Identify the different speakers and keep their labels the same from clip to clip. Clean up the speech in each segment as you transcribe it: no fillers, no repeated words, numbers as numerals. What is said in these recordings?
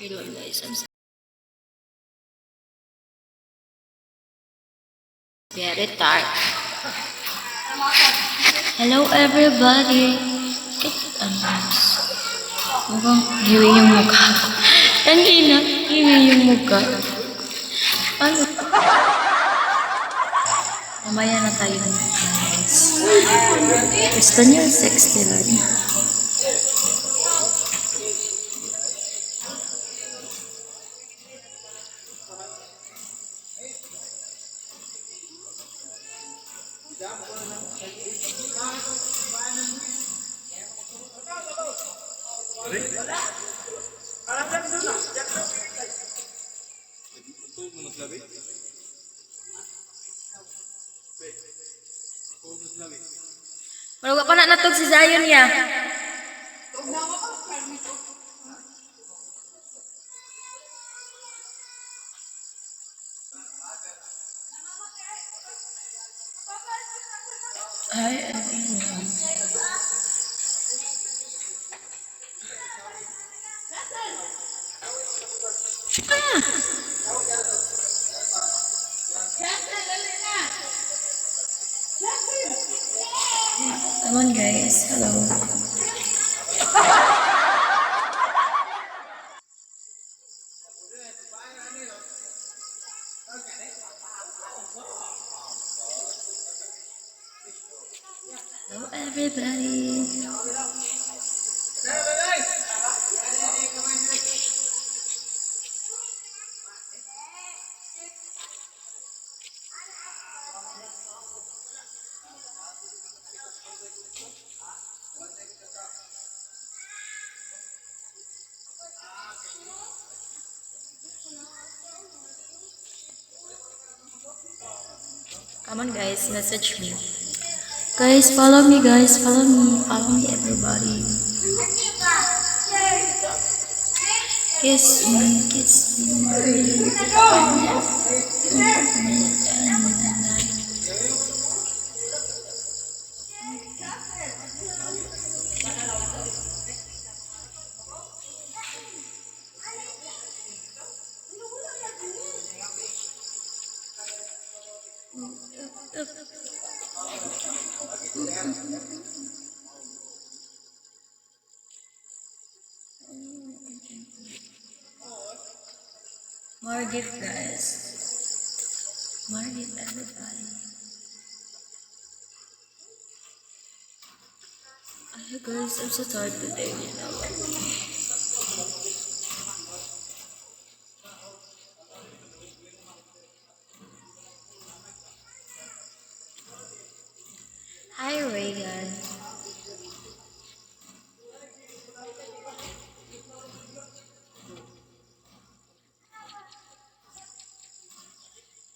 Speaker 1: Chill lang guys. I'm very tired. Hello everybody. Mukhang hiwi yung mukha. Kanina, hiwi yung mukha. Ano? Mamaya na tayo guys. Gusto niyo sexy lang. Maluga pa na natog si Zion ya. Hi everyone. Come on guys, hello. Hello everybody. Come on guys, message me. Guys, follow me guys, follow me everybody. Kiss me. More gift guys. More gift everybody. Hi guys, I'm so tired today, you know. Hi Reagan.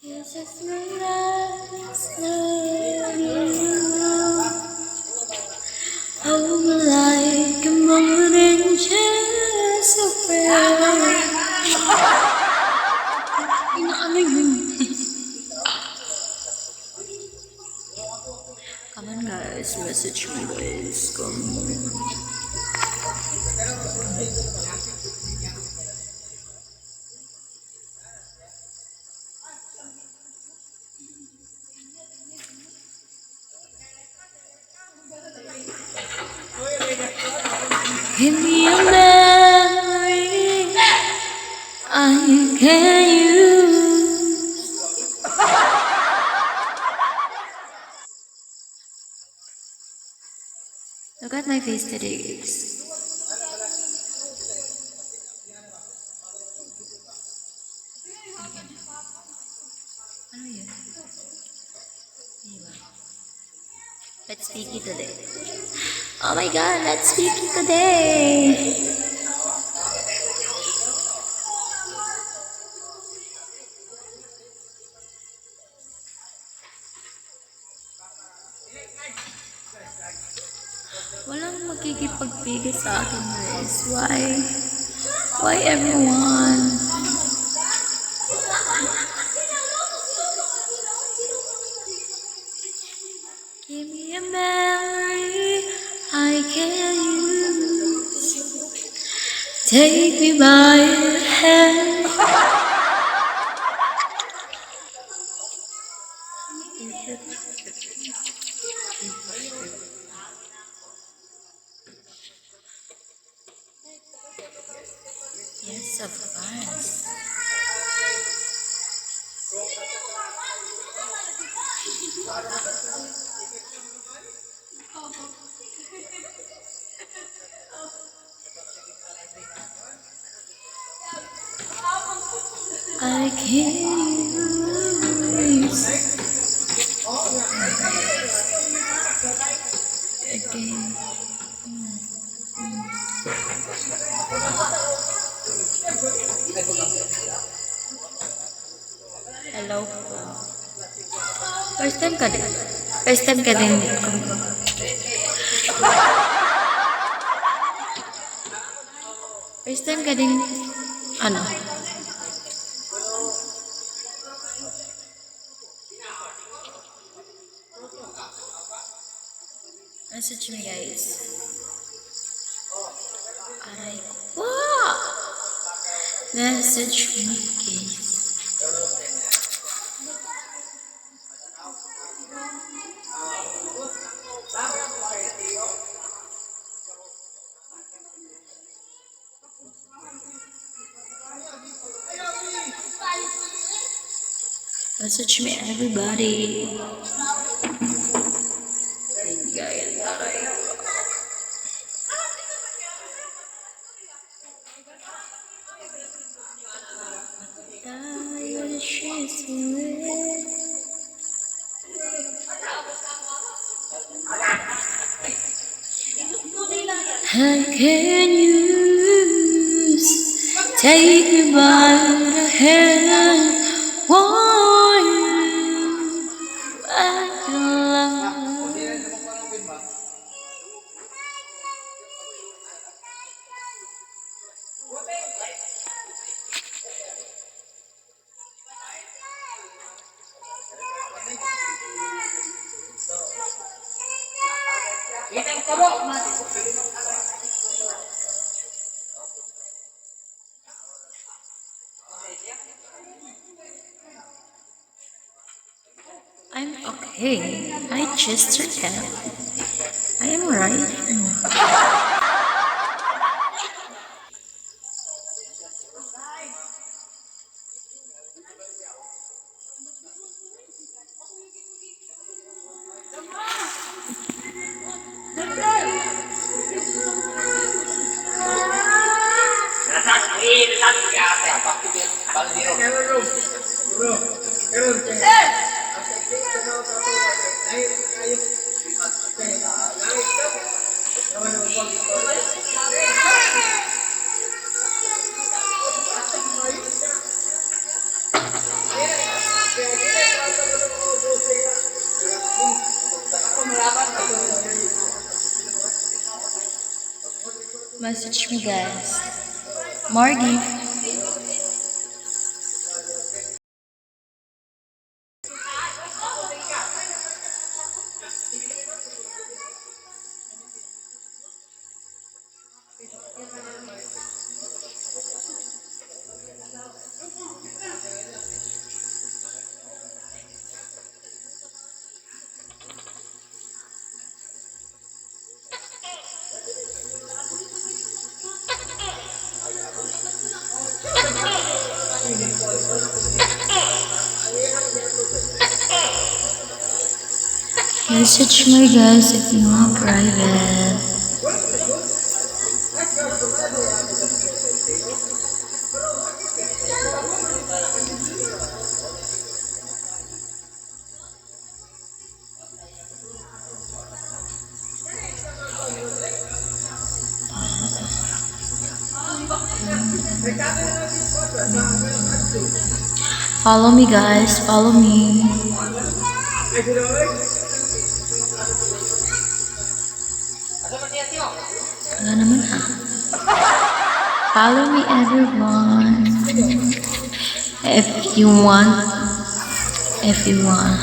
Speaker 1: This is my last love. Oh, like a morning chance of prayer. Inaano yun? Come on guys, message me guys. Come on. Give me a memory I can use. Look at my face today, guys. Ano yun? Let's speak it today. Oh my god, let's speak it today. Walang magkikipagpigil sa akin guys. Why? Why everyone? Give me a memory I can use. Take me by the hand. Yes, of course. I can't use again. Hello. First time ka din. First time ka din. First time ka din. Ano? Message me guys. Aray ko. Wow! Message me guys. Message me everybody. I can use, take me by the hand, want you, I can love. I'm okay. Hi, Chester Cat. I am right. Message me guys. Margie. Message me guys if you want private. Follow me guys, follow me. Wala naman ha. Follow me everyone. If you want. If you want.